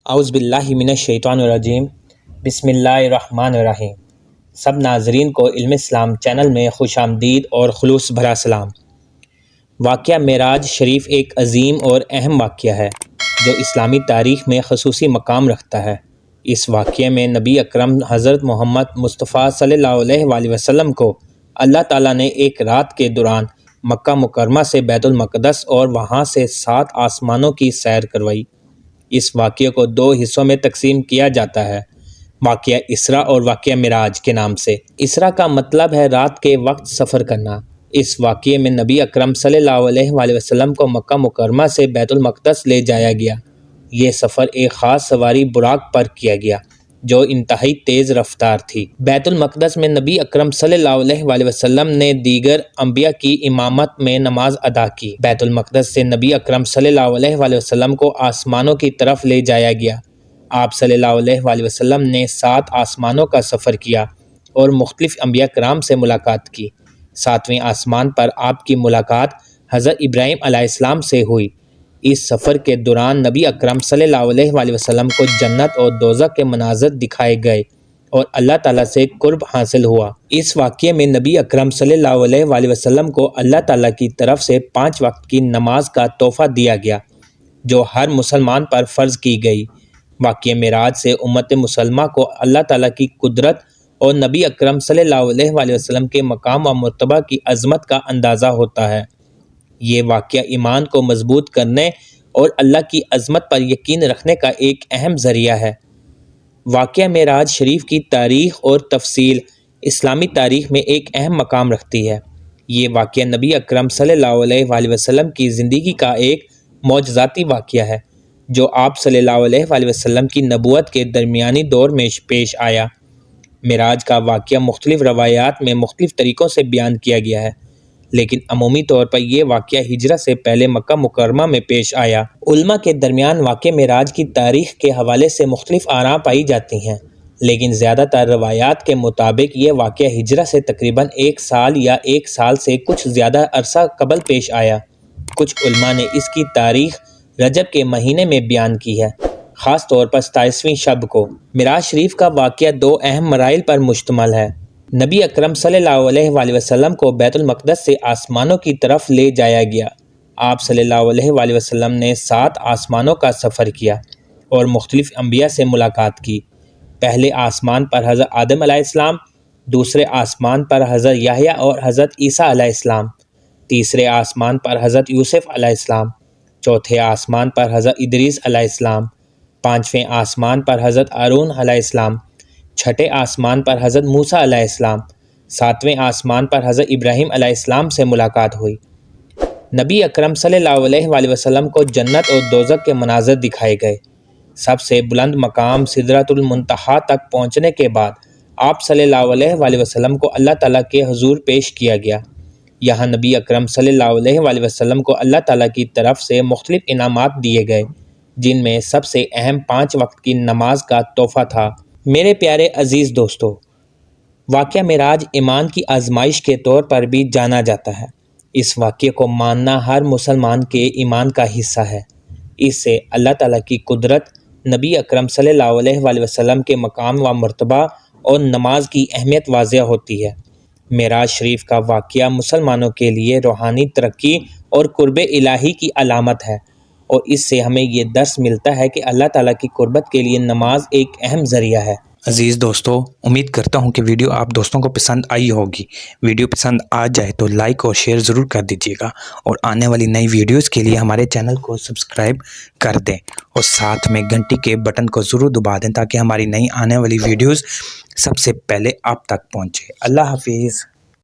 اعوذ باللہ من الشیطان الرجیم بسم اللہ الرحمن الرحیم۔ سب ناظرین کو علم اسلام چینل میں خوش آمدید اور خلوص بھرا سلام۔ واقعہ معراج شریف ایک عظیم اور اہم واقعہ ہے جو اسلامی تاریخ میں خصوصی مقام رکھتا ہے۔ اس واقعے میں نبی اکرم حضرت محمد مصطفیٰ صلی اللہ علیہ وآلہ وسلم کو اللہ تعالیٰ نے ایک رات کے دوران مکہ مکرمہ سے بیت المقدس اور وہاں سے 7 آسمانوں کی سیر کروائی۔ اس واقعے کو 2 حصوں میں تقسیم کیا جاتا ہے، واقعہ اسراء اور واقعہ معراج کے نام سے۔ اسراء کا مطلب ہے رات کے وقت سفر کرنا۔ اس واقعے میں نبی اکرم صلی اللہ علیہ وآلہ وسلم کو مکہ مکرمہ سے بیت المقدس لے جایا گیا۔ یہ سفر ایک خاص سواری براق پر کیا گیا جو انتہائی تیز رفتار تھی۔ بیت المقدس میں نبی اکرم صلی اللہ علیہ وآلہ وسلم نے دیگر انبیاء کی امامت میں نماز ادا کی۔ بیت المقدس سے نبی اکرم صلی اللہ علیہ وآلہ وسلم کو آسمانوں کی طرف لے جایا گیا۔ آپ صلی اللہ علیہ وآلہ وسلم نے 7 آسمانوں کا سفر کیا اور مختلف انبیاء کرام سے ملاقات کی۔ 7ویں آسمان پر آپ کی ملاقات حضرت ابراہیم علیہ السلام سے ہوئی۔ اس سفر کے دوران نبی اکرم صلی اللہ علیہ وآلہ وسلم کو جنت اور دوزخ کے مناظر دکھائے گئے اور اللہ تعالیٰ سے قرب حاصل ہوا۔ اس واقعے میں نبی اکرم صلی اللہ علیہ وآلہ وسلم کو اللہ تعالیٰ کی طرف سے 5 وقت کی نماز کا تحفہ دیا گیا جو ہر مسلمان پر فرض کی گئی۔ واقعہ معراج سے امت مسلمہ کو اللہ تعالیٰ کی قدرت اور نبی اکرم صلی اللہ علیہ وآلہ وسلم کے مقام و مرتبہ کی عظمت کا اندازہ ہوتا ہے۔ یہ واقعہ ایمان کو مضبوط کرنے اور اللہ کی عظمت پر یقین رکھنے کا ایک اہم ذریعہ ہے۔ واقعہ معراج شریف کی تاریخ اور تفصیل اسلامی تاریخ میں ایک اہم مقام رکھتی ہے۔ یہ واقعہ نبی اکرم صلی اللہ علیہ وآلہ وسلم کی زندگی کا ایک معجزاتی واقعہ ہے جو آپ صلی اللہ علیہ وآلہ وسلم کی نبوت کے درمیانی دور میں پیش آیا۔ معراج کا واقعہ مختلف روایات میں مختلف طریقوں سے بیان کیا گیا ہے، لیکن عمومی طور پر یہ واقعہ ہجرت سے پہلے مکہ مکرمہ میں پیش آیا۔ علماء کے درمیان واقعہ معراج کی تاریخ کے حوالے سے مختلف آراء پائی جاتی ہیں، لیکن زیادہ تر روایات کے مطابق یہ واقعہ ہجرت سے تقریباً 1 سال یا 1 سال سے کچھ زیادہ عرصہ قبل پیش آیا۔ کچھ علماء نے اس کی تاریخ رجب کے مہینے میں بیان کی ہے، خاص طور پر 27ویں شب کو۔ معراج شریف کا واقعہ 2 اہم مراحل پر مشتمل ہے۔ نبی اکرم صلی اللہ علیہ وآلہ وسلم کو بیت المقدس سے آسمانوں کی طرف لے جایا گیا۔ آپ صلی اللہ علیہ وآلہ وسلم نے 7 آسمانوں کا سفر کیا اور مختلف انبیاء سے ملاقات کی۔ پہلے آسمان پر حضرت آدم علیہ السلام، دوسرے آسمان پر حضرت یحییٰ اور حضرت عیسیٰ علیہ السلام، تیسرے آسمان پر حضرت یوسف علیہ السلام، چوتھے آسمان پر حضرت ادریس علیہ السلام، 5ویں آسمان پر حضرت ہارون علیہ السلام، 6ٹھے آسمان پر حضرت موسیٰ علیہ السلام، 7ویں آسمان پر حضرت ابراہیم علیہ السلام سے ملاقات ہوئی۔ نبی اکرم صلی اللہ علیہ وآلہ وسلم کو جنت اور دوزخ کے مناظر دکھائے گئے۔ سب سے بلند مقام سدرۃ المنتہا تک پہنچنے کے بعد آپ صلی اللہ علیہ وآلہ وسلم کو اللہ تعالیٰ کے حضور پیش کیا گیا۔ یہاں نبی اکرم صلی اللہ علیہ وآلہ وسلم کو اللہ تعالیٰ کی طرف سے مختلف انعامات دیے گئے، جن میں سب سے اہم 5 وقت کی نماز کا تحفہ تھا۔ میرے پیارے عزیز دوستو، واقعہ معراج ایمان کی آزمائش کے طور پر بھی جانا جاتا ہے۔ اس واقعے کو ماننا ہر مسلمان کے ایمان کا حصہ ہے۔ اس سے اللہ تعالیٰ کی قدرت، نبی اکرم صلی اللہ علیہ وآلہ وسلم کے مقام و مرتبہ اور نماز کی اہمیت واضح ہوتی ہے۔ معراج شریف کا واقعہ مسلمانوں کے لیے روحانی ترقی اور قرب الہی کی علامت ہے، اور اس سے ہمیں یہ درس ملتا ہے کہ اللہ تعالیٰ کی قربت کے لیے نماز ایک اہم ذریعہ ہے۔ عزیز دوستو، امید کرتا ہوں کہ ویڈیو آپ دوستوں کو پسند آئی ہوگی۔ ویڈیو پسند آ جائے تو لائک اور شیئر ضرور کر دیجیے گا، اور آنے والی نئی ویڈیوز کے لیے ہمارے چینل کو سبسکرائب کر دیں، اور ساتھ میں گھنٹی کے بٹن کو ضرور دبا دیں تاکہ ہماری نئی آنے والی ویڈیوز سب سے پہلے آپ تک پہنچے۔ اللہ حافظ۔